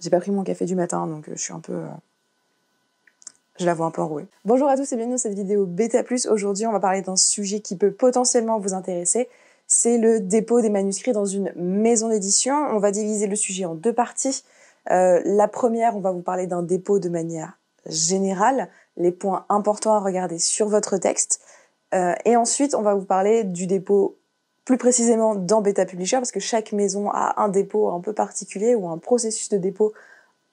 J'ai pas pris mon café du matin, donc je suis un peu... je la vois un peu enrouée. Bonjour à tous et bienvenue dans cette vidéo Bêta+. Aujourd'hui, on va parler d'un sujet qui peut potentiellement vous intéresser. C'est le dépôt des manuscrits dans une maison d'édition. On va diviser le sujet en deux parties. La première, on va vous parler d'un dépôt de manière générale, les points importants à regarder sur votre texte. Et ensuite, on va vous parler du dépôt plus précisément dans Bêta Publisher, parce que chaque maison a un dépôt un peu particulier ou un processus de dépôt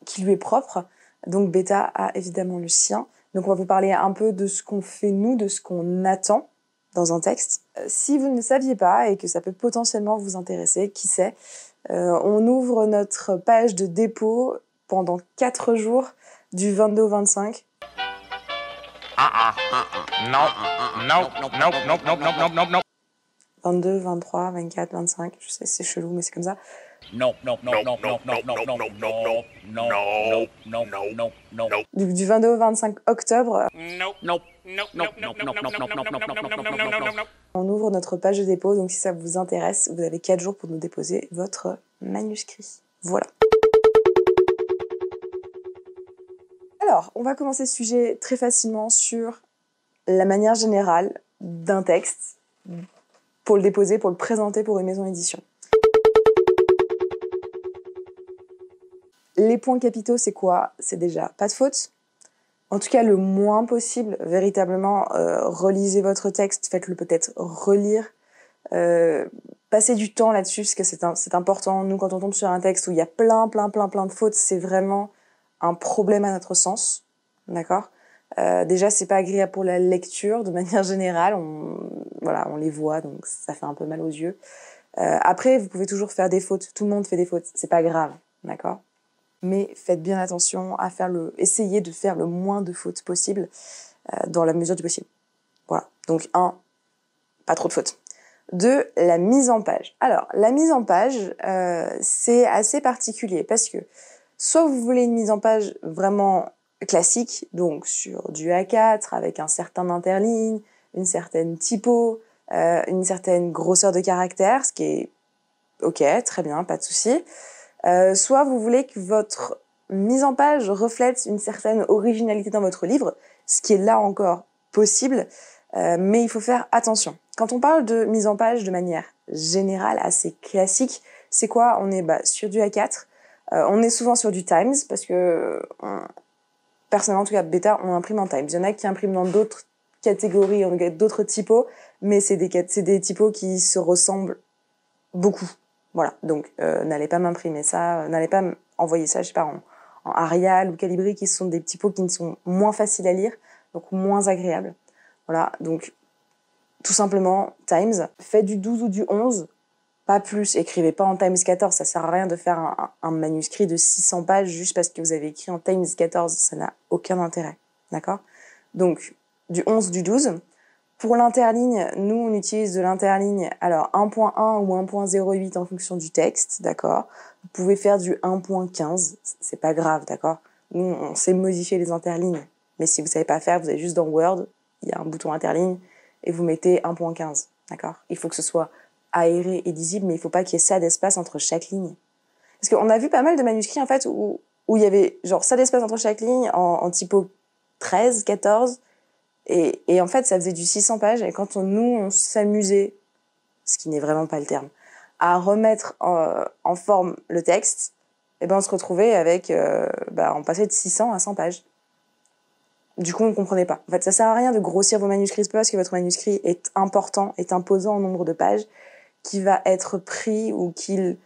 qui lui est propre. Donc Bêta a évidemment le sien. Donc on va vous parler un peu de ce qu'on fait nous, de ce qu'on attend dans un texte. Si vous ne le saviez pas et que ça peut potentiellement vous intéresser, qui sait, on ouvre notre page de dépôt pendant 4 jours du 22 au 25. Non. 22, 23, 24, 25, je sais c'est chelou mais c'est comme ça. Du 22 au 25 octobre, on ouvre notre page de dépôt, donc si ça vous intéresse, vous avez 4 jours pour nous déposer votre manuscrit. Voilà. Alors, on va commencer ce sujet très facilement sur la manière générale d'un texte pour le déposer, pour le présenter pour une maison d'édition. Les points capitaux, c'est quoi? C'est déjà pas de faute. En tout cas, le moins possible, véritablement, relisez votre texte, faites-le peut-être relire. Passez du temps là-dessus, parce que c'est important. Nous, quand on tombe sur un texte où il y a plein de fautes, c'est vraiment un problème à notre sens. D'accord? Déjà, c'est pas agréable pour la lecture, de manière générale. On les voit, donc ça fait un peu mal aux yeux. Après, vous pouvez toujours faire des fautes. Tout le monde fait des fautes. C'est pas grave. D'accord? Mais faites bien attention à essayez de faire le moins de fautes possible dans la mesure du possible. Voilà. Donc 1, pas trop de fautes. 2, la mise en page. Alors, la mise en page, c'est assez particulier parce que soit vous voulez une mise en page vraiment classique, donc sur du A4 avec un certain interligne, une certaine typo, une certaine grosseur de caractère, ce qui est ok, très bien, pas de souci. Soit vous voulez que votre mise en page reflète une certaine originalité dans votre livre, ce qui est là encore possible, mais il faut faire attention. Quand on parle de mise en page de manière générale, assez classique, c'est quoi? On est sur du A4, on est souvent sur du Times, parce que personnellement, en tout cas Bêta, on imprime en Times. Il y en a qui impriment dans d'autres catégories, d'autres typos, mais c'est des typos qui se ressemblent beaucoup. Voilà, donc n'allez pas m'imprimer ça, n'allez pas envoyer ça, je sais pas, en Arial ou Calibri, qui sont des typos qui ne sont moins faciles à lire, donc moins agréables. Voilà, donc tout simplement, Times, faites du 12 ou du 11, pas plus, écrivez pas en Times 14, ça sert à rien de faire un manuscrit de 600 pages juste parce que vous avez écrit en Times 14, ça n'a aucun intérêt, d'accord? Donc, du 11, du 12. Pour l'interligne, nous, on utilise de l'interligne, alors 1.1 ou 1.08 en fonction du texte, d'accord? Vous pouvez faire du 1.15, c'est pas grave, d'accord? Nous, on sait modifier les interlignes, mais si vous savez pas faire, vous allez juste dans Word, il y a un bouton interligne, et vous mettez 1.15, d'accord? Il faut que ce soit aéré et lisible, mais il faut pas qu'il y ait ça d'espace entre chaque ligne. Parce qu'on a vu pas mal de manuscrits, en fait, où il y avait genre ça d'espace entre chaque ligne en typo 13, 14, et en fait, ça faisait du 600 pages. Et quand on s'amusait, ce qui n'est vraiment pas le terme, à remettre en forme le texte, et ben on se retrouvait avec, on passait de 600 à 100 pages. Du coup, on comprenait pas. En fait, ça sert à rien de grossir vos manuscrits, c'est pas parce que votre manuscrit est important, est imposant en nombre de pages, qui va être pris ou qu'il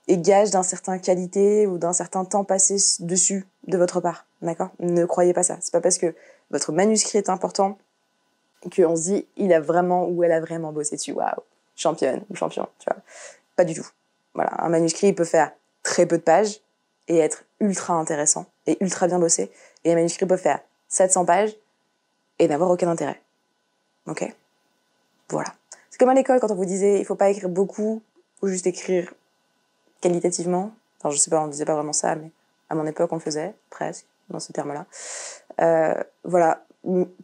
est gage d'un certain qualité ou d'un certain temps passé dessus de votre part. D'accord? Ne croyez pas ça. C'est pas parce que votre manuscrit est important qu'on se dit il a vraiment ou elle a vraiment bossé dessus. Waouh, championne ou champion, tu vois. Pas du tout. Voilà, un manuscrit il peut faire très peu de pages et être ultra intéressant et ultra bien bossé. Et un manuscrit peut faire 700 pages et n'avoir aucun intérêt. Ok? Voilà. C'est comme à l'école quand on vous disait il faut pas écrire beaucoup ou juste écrire qualitativement. Enfin, je sais pas, on disait pas vraiment ça, mais à mon époque, on le faisait, presque, dans ce terme-là. Voilà,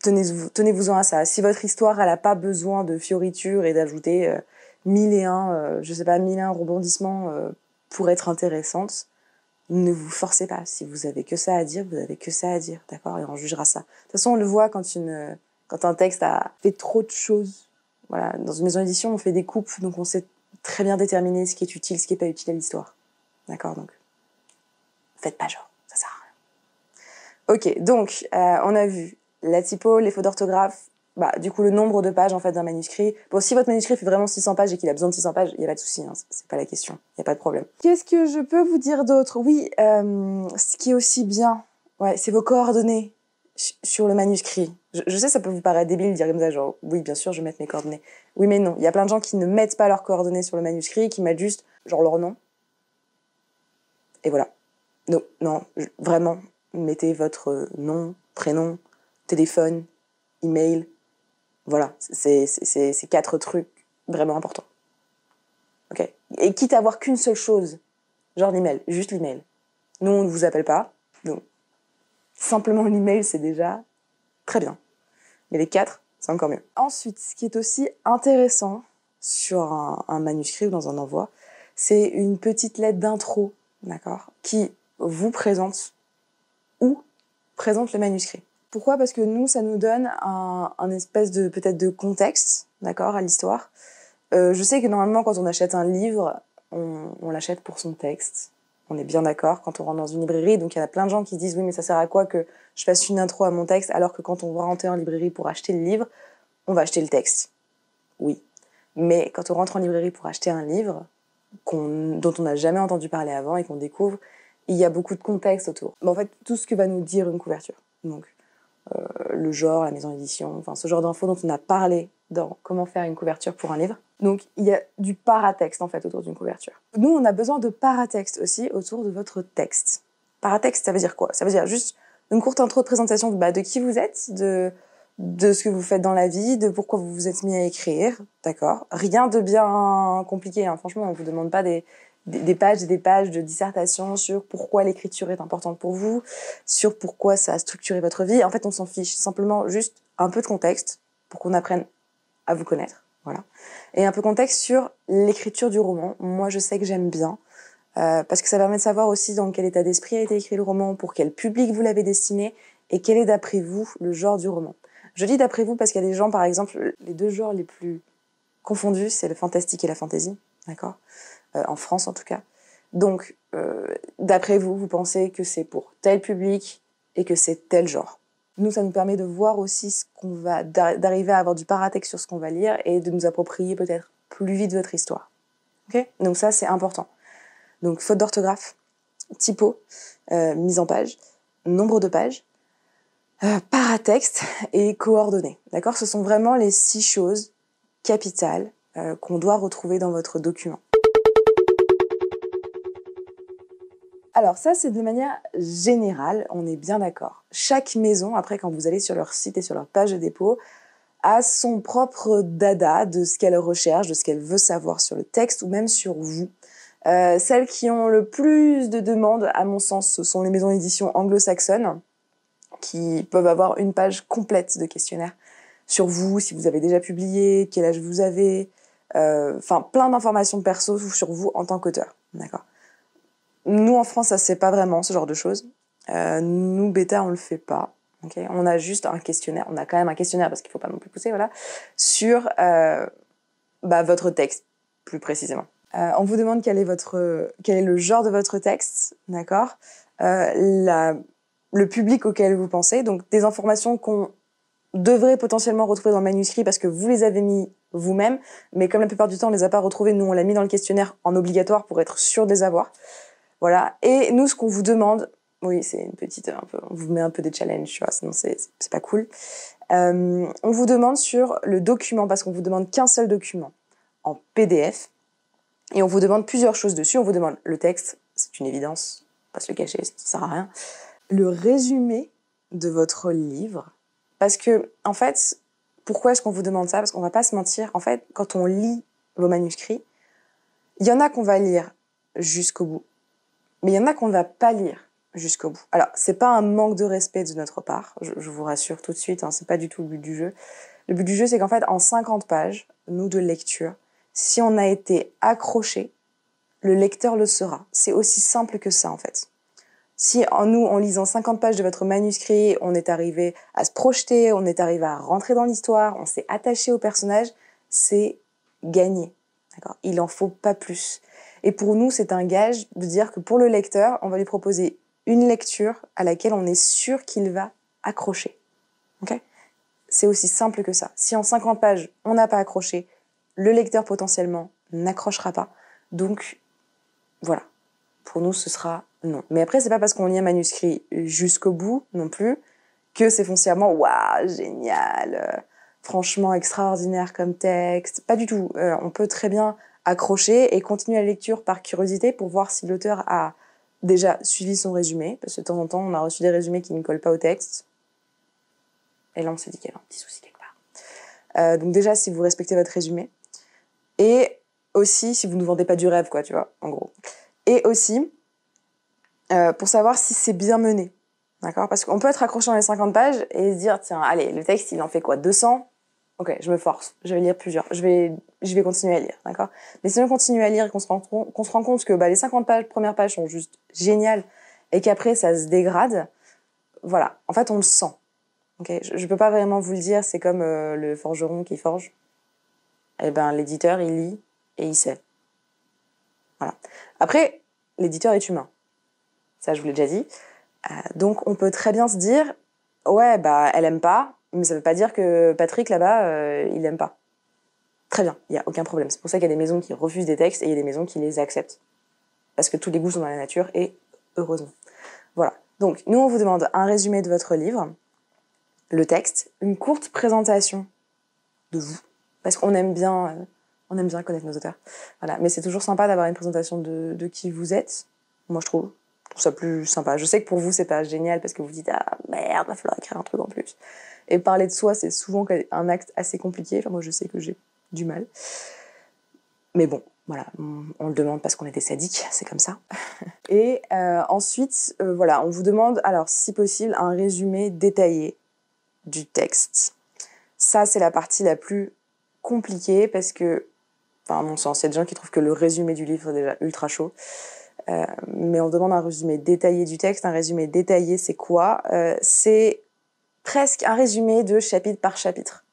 tenez-vous-en à ça. Si votre histoire, elle a pas besoin de fioritures et d'ajouter 1001, je sais pas, 1001 rebondissements pour être intéressante, Ne vous forcez pas. Si vous avez que ça à dire, vous avez que ça à dire, d'accord? Et on jugera ça. De toute façon, on le voit quand un texte a fait trop de choses. Voilà, dans une maison d'édition, on fait des coupes, donc on sait très bien déterminer ce qui est utile, ce qui est pas utile à l'histoire. D'accord? Donc, faites pas genre, ça sert à rien. Ok, donc, on a vu la typo, les fautes d'orthographe, du coup, le nombre de pages, en fait, d'un manuscrit. Bon, si votre manuscrit fait vraiment 600 pages et qu'il a besoin de 600 pages, il n'y a pas de souci, hein, c'est pas la question. Il n'y a pas de problème. Qu'est-ce que je peux vous dire d'autre? Oui, ce qui est aussi bien, ouais, c'est vos coordonnées sur le manuscrit. Je sais, ça peut vous paraître débile de dire comme ça, genre, oui, bien sûr, je vais mettre mes coordonnées. Oui, mais non. Il y a plein de gens qui ne mettent pas leurs coordonnées sur le manuscrit, qui mettent juste, genre, leur nom. Et voilà. Non, non, vraiment, mettez votre nom, prénom, téléphone, email. Voilà, c'est 4 trucs vraiment importants. Ok? Et quitte à avoir qu'une seule chose, genre l'email, juste l'email. Nous, on ne vous appelle pas, donc simplement l'email, c'est déjà très bien. Mais les 4, c'est encore mieux. Ensuite, ce qui est aussi intéressant sur un manuscrit ou dans un envoi, c'est une petite lettre d'intro, d'accord, qui vous présente ou présente le manuscrit. Pourquoi? Parce que nous, ça nous donne un espèce de, peut-être de contexte, d'accord, à l'histoire. Je sais que normalement, quand on achète un livre, on l'achète pour son texte. On est bien d'accord quand on rentre dans une librairie. Donc, il y a plein de gens qui se disent « Oui, mais ça sert à quoi que je fasse une intro à mon texte ?» alors que quand on va rentrer en librairie pour acheter le livre, on va acheter le texte. Oui. Mais quand on rentre en librairie pour acheter un livre dont on n'a jamais entendu parler avant et qu'on découvre, il y a beaucoup de contexte autour. Mais en fait, tout ce que va nous dire une couverture. Donc, le genre, la maison d'édition, enfin ce genre d'infos dont on a parlé dans comment faire une couverture pour un livre. Donc il y a du paratexte en fait autour d'une couverture. Nous, on a besoin de paratexte aussi autour de votre texte. Paratexte, ça veut dire quoi? Ça veut dire juste une courte intro de présentation de qui vous êtes, de ce que vous faites dans la vie, de pourquoi vous vous êtes mis à écrire, d'accord? Rien de bien compliqué, hein. Franchement, on vous demande pas des pages et des pages de dissertation sur pourquoi l'écriture est importante pour vous, sur pourquoi ça a structuré votre vie. En fait, on s'en fiche. Simplement juste un peu de contexte pour qu'on apprenne à vous connaître. Voilà. Et un peu de contexte sur l'écriture du roman. Moi, je sais que j'aime bien. Parce que ça permet de savoir aussi dans quel état d'esprit a été écrit le roman, pour quel public vous l'avez destiné, et quel est d'après vous le genre du roman. Je dis d'après vous parce qu'il y a des gens, par exemple, les deux genres les plus confondus, c'est le fantastique et la fantasy, d'accord? En France en tout cas. Donc, d'après vous, vous pensez que c'est pour tel public et que c'est tel genre. Nous, ça nous permet de voir aussi d'arriver à avoir du paratexte sur ce qu'on va lire et de nous approprier peut-être plus vite votre histoire. Ok? Donc ça, c'est important. Donc, faute d'orthographe, typo, mise en page, nombre de pages, paratexte et coordonnées. D'accord? Ce sont vraiment les 6 choses capitales qu'on doit retrouver dans votre document. Alors ça, c'est de manière générale, on est bien d'accord. Chaque maison, après, quand vous allez sur leur site et sur leur page de dépôt, a son propre dada de ce qu'elle recherche, de ce qu'elle veut savoir sur le texte ou même sur vous. Celles qui ont le plus de demandes, à mon sens, ce sont les maisons d'édition anglo-saxonnes, qui peuvent avoir une page complète de questionnaire sur vous, si vous avez déjà publié, quel âge vous avez, enfin plein d'informations perso sur vous en tant qu'auteur. D'accord. Nous, en France, ça se fait pas vraiment, ce genre de choses. Nous, Bêta, on le fait pas. Okay, on a juste un questionnaire. On a quand même un questionnaire, parce qu'il faut pas non plus pousser, voilà, sur votre texte, plus précisément. On vous demande quel est le genre de votre texte, d'accord, le public auquel vous pensez, donc des informations qu'on devrait potentiellement retrouver dans le manuscrit parce que vous les avez mis vous-même, mais comme la plupart du temps on les a pas retrouvés, nous on l'a mis dans le questionnaire en obligatoire pour être sûr de les avoir. Voilà. Et nous, ce qu'on vous demande, oui, c'est une petite, on vous met un peu des challenges, tu vois, sinon c'est pas cool. On vous demande sur le document, parce qu'on vous demande qu'un seul document en PDF, et on vous demande plusieurs choses dessus. On vous demande le texte, c'est une évidence, pas se le cacher, ça sert à rien. Le résumé de votre livre, parce que, en fait, pourquoi est-ce qu'on vous demande ça? Parce qu'on va pas se mentir, en fait, quand on lit vos manuscrits, il y en a qu'on va lire jusqu'au bout, mais il y en a qu'on ne va pas lire jusqu'au bout. Alors, c'est pas un manque de respect de notre part, je vous rassure tout de suite, hein, c'est pas du tout le but du jeu. Le but du jeu, c'est qu'en fait, en 50 pages, nous, de lecture, si on a été accroché, le lecteur le sera. C'est aussi simple que ça, en fait. Si en lisant 50 pages de votre manuscrit, on est arrivé à se projeter, on est arrivé à rentrer dans l'histoire, on s'est attaché au personnage, c'est gagné. D'accord ? Il en faut pas plus. Et pour nous, c'est un gage de dire que pour le lecteur, on va lui proposer une lecture à laquelle on est sûr qu'il va accrocher. Okay ? C'est aussi simple que ça. Si en 50 pages, on n'a pas accroché, le lecteur potentiellement n'accrochera pas. Donc, voilà. Pour nous, ce sera non. Mais après, c'est pas parce qu'on lit un manuscrit jusqu'au bout non plus que c'est foncièrement waouh, génial, franchement extraordinaire comme texte. Pas du tout. On peut très bien accrocher et continuer la lecture par curiosité pour voir si l'auteur a déjà suivi son résumé. Parce que de temps en temps, on a reçu des résumés qui ne collent pas au texte. Et là, on s'est dit qu'il y avait un petit souci quelque part. Donc déjà, si vous respectez votre résumé. Et aussi, si vous ne vendez pas du rêve, quoi, tu vois, en gros. Et aussi, pour savoir si c'est bien mené. D'accord ? Parce qu'on peut être accroché dans les 50 pages et se dire, tiens, allez, le texte, il en fait quoi ? 200 ? Ok, je me force, je vais lire plusieurs, je vais continuer à lire, d'accord ? Mais si on continue à lire et qu'on se rend compte que les 50 pages, premières pages sont juste géniales et qu'après ça se dégrade, voilà, en fait on le sent. Okay ? Je peux pas vraiment vous le dire, c'est comme le forgeron qui forge. Eh ben l'éditeur il lit et il sait. Voilà. Après, l'éditeur est humain. Ça, je vous l'ai déjà dit. Donc, on peut très bien se dire, ouais, elle aime pas, mais ça veut pas dire que Patrick, là-bas, il aime pas. Très bien, il y a aucun problème. C'est pour ça qu'il y a des maisons qui refusent des textes et il y a des maisons qui les acceptent. Parce que tous les goûts sont dans la nature et heureusement. Voilà. Donc, nous, on vous demande un résumé de votre livre, le texte, une courte présentation de vous. Parce qu'on aime bien connaître nos auteurs. Voilà. Mais c'est toujours sympa d'avoir une présentation de qui vous êtes. Moi, je trouve ça plus sympa. Je sais que pour vous, c'est pas génial parce que vous dites, ah merde, va falloir écrire un truc en plus. Et parler de soi, c'est souvent un acte assez compliqué. Enfin, moi, je sais que j'ai du mal. Mais bon, voilà, on le demande parce qu'on est des sadiques, c'est comme ça. Et ensuite, voilà, on vous demande, alors, si possible, un résumé détaillé du texte. Ça, c'est la partie la plus compliquée parce que, enfin, à mon sens, il y a des gens qui trouvent que le résumé du livre est déjà ultra chaud. Mais on demande un résumé détaillé du texte. Un résumé détaillé, c'est quoi ? C'est presque un résumé de chapitre par chapitre.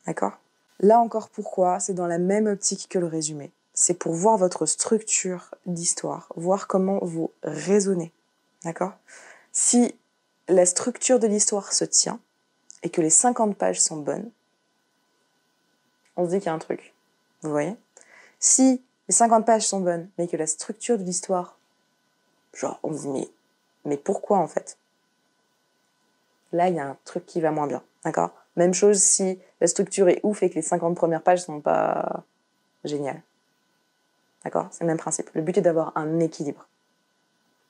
D'accord ? Là encore, pourquoi ? C'est dans la même optique que le résumé. C'est pour voir votre structure d'histoire, voir comment vous raisonnez. D'accord ? Si la structure de l'histoire se tient et que les 50 pages sont bonnes, on se dit qu'il y a un truc. Vous voyez ? Si les 50 pages sont bonnes, mais que la structure de l'histoire, genre, on se dit, mais pourquoi en fait ? Là, il y a un truc qui va moins bien, d'accord ? Même chose si la structure est ouf et que les 50 premières pages sont pas géniales. D'accord ? C'est le même principe. Le but est d'avoir un équilibre.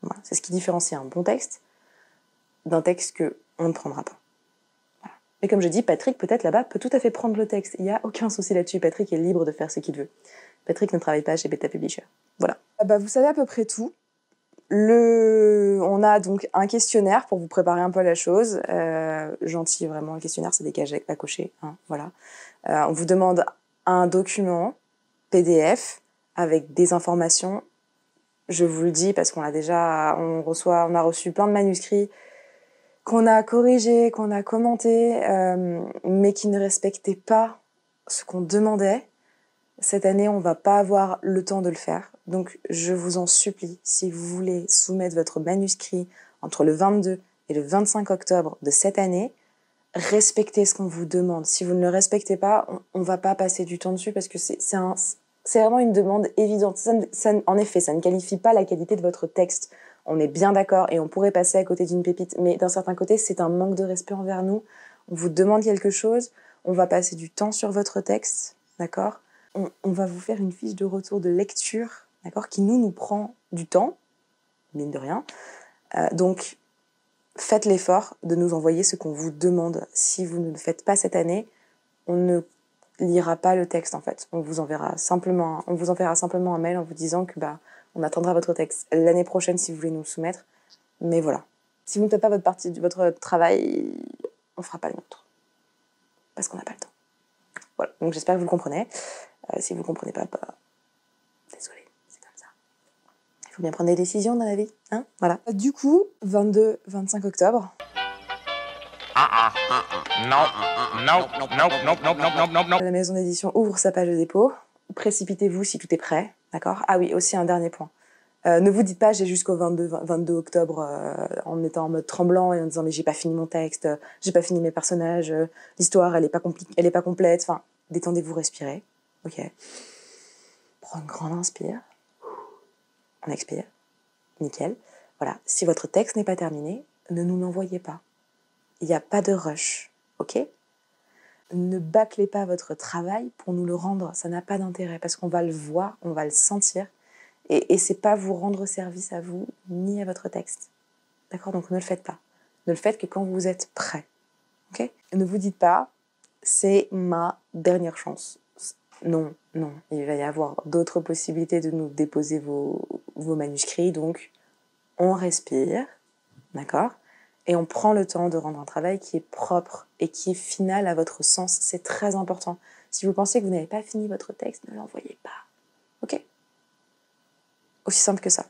Voilà. C'est ce qui différencie un bon texte d'un texte qu'on ne prendra pas. Voilà. Mais comme je dis, Patrick, peut-être là-bas, peut tout à fait prendre le texte. Il n'y a aucun souci là-dessus. Patrick est libre de faire ce qu'il veut. Patrick ne travaille pas chez Beta Publisher. Voilà. Vous savez à peu près tout. On a donc un questionnaire pour vous préparer un peu à la chose. Gentil, vraiment, un questionnaire, c'est des cases à cocher. Hein, voilà. On vous demande un document PDF avec des informations. Je vous le dis parce qu'on a reçu plein de manuscrits qu'on a corrigés, qu'on a commentés, mais qui ne respectaient pas ce qu'on demandait. Cette année, on va pas avoir le temps de le faire. Donc, je vous en supplie, si vous voulez soumettre votre manuscrit entre le 22 et le 25 octobre de cette année, respectez ce qu'on vous demande. Si vous ne le respectez pas, on va pas passer du temps dessus parce que c'est vraiment une demande évidente. En effet, ça ne qualifie pas la qualité de votre texte. On est bien d'accord et on pourrait passer à côté d'une pépite. Mais d'un certain côté, c'est un manque de respect envers nous. On vous demande quelque chose, on va passer du temps sur votre texte, d'accord ? On va vous faire une fiche de retour de lecture, d'accord, qui nous prend du temps, mine de rien. Donc, faites l'effort de nous envoyer ce qu'on vous demande. Si vous ne le faites pas cette année, on ne lira pas le texte, en fait. On vous enverra simplement un mail en vous disant que on attendra votre texte l'année prochaine si vous voulez nous le soumettre. Mais voilà. Si vous ne faites pas votre travail, on fera pas le nôtre. Parce qu'on n'a pas le temps. Voilà. Donc, j'espère que vous le comprenez. Si vous ne comprenez pas, désolé, c'est comme ça. faut bien prendre des décisions dans la vie, hein, voilà. Du coup, 22-25 octobre. La maison d'édition ouvre sa page de dépôt. Précipitez-vous si tout est prêt, d'accord? Ah oui, aussi un dernier point. Ne vous dites pas j'ai jusqu'au 22 octobre en étant en mode tremblant et en disant mais j'ai pas fini mon texte, j'ai pas fini mes personnages, l'histoire elle est pas complète. Enfin, détendez-vous, respirez, ok. Prends une grande inspire, on expire, nickel. Voilà, si votre texte n'est pas terminé, ne nous l'envoyez pas. Il n'y a pas de rush, ok? Ne bâclez pas votre travail pour nous le rendre, ça n'a pas d'intérêt parce qu'on va le voir, on va le sentir. Et c'est pas vous rendre service à vous ni à votre texte. D'accord? Donc ne le faites pas. Ne le faites que quand vous êtes prêt. Ok? Ne vous dites pas, c'est ma dernière chance. Non, non. Il va y avoir d'autres possibilités de nous déposer vos manuscrits. Donc, on respire. D'accord? Et on prend le temps de rendre un travail qui est propre et qui est final à votre sens. C'est très important. Si vous pensez que vous n'avez pas fini votre texte, ne l'envoyez pas. Ok? Aussi simple que ça.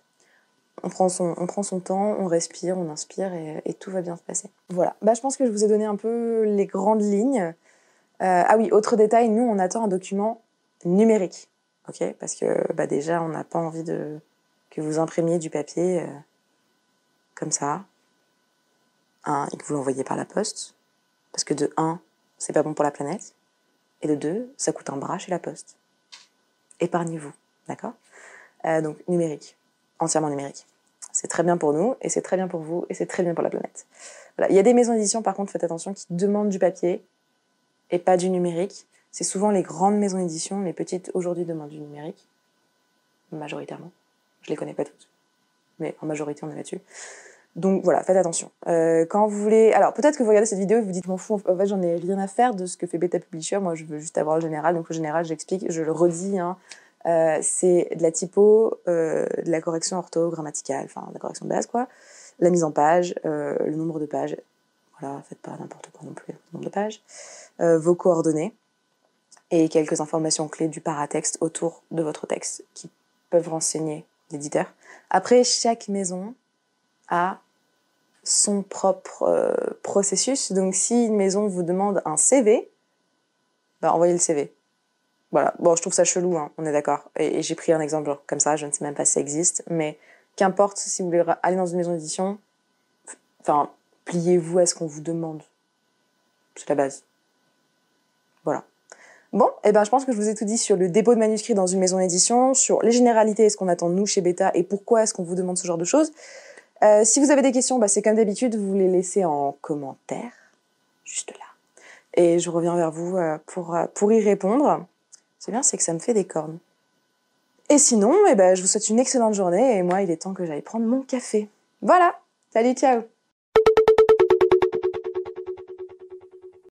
On prend son temps, on respire, on inspire et tout va bien se passer. Voilà. Je pense que je vous ai donné un peu les grandes lignes. Ah oui, autre détail, nous on attend un document numérique. Ok? Parce que déjà on n'a pas envie que vous imprimiez du papier comme ça. Et que vous l'envoyiez par la poste. Parce que de 1, c'est pas bon pour la planète. Et de 2, ça coûte un bras chez la poste. Épargnez-vous. D'accord? Donc numérique, entièrement numérique. C'est très bien pour nous, et c'est très bien pour vous, et c'est très bien pour la planète. Voilà. Il y a des maisons d'édition, par contre, faites attention, qui demandent du papier et pas du numérique. C'est souvent les grandes maisons d'édition, les petites aujourd'hui demandent du numérique, majoritairement. Je les connais pas toutes, mais en majorité on est là-dessus. Donc voilà, faites attention. Quand vous voulez... Alors peut-être que vous regardez cette vidéo et vous dites, m'en fous, en fait j'en ai rien à faire de ce que fait Beta Publisher, moi je veux juste avoir le général, donc le général j'explique, je le redis, hein. C'est de la typo, de la correction orthogrammaticale, enfin de la correction de base quoi, la mise en page, le nombre de pages, voilà, faites pas n'importe quoi non plus, le nombre de pages, vos coordonnées et quelques informations clés du paratexte autour de votre texte qui peuvent renseigner l'éditeur. Après, chaque maison a son propre processus, donc si une maison vous demande un CV, envoyez le CV. Voilà, bon, je trouve ça chelou, hein, on est d'accord. Et j'ai pris un exemple genre, comme ça, je ne sais même pas si ça existe, mais qu'importe si vous voulez aller dans une maison d'édition, enfin, pliez-vous à ce qu'on vous demande. C'est la base. Voilà. Bon, je pense que je vous ai tout dit sur le dépôt de manuscrits dans une maison d'édition, sur les généralités et ce qu'on attend de nous chez Beta et pourquoi est-ce qu'on vous demande ce genre de choses. Si vous avez des questions, c'est comme d'habitude, vous les laissez en commentaire, juste là. Et je reviens vers vous pour y répondre. C'est bien, c'est que ça me fait des cornes. Et sinon, je vous souhaite une excellente journée et moi, il est temps que j'aille prendre mon café. Voilà, salut, ciao!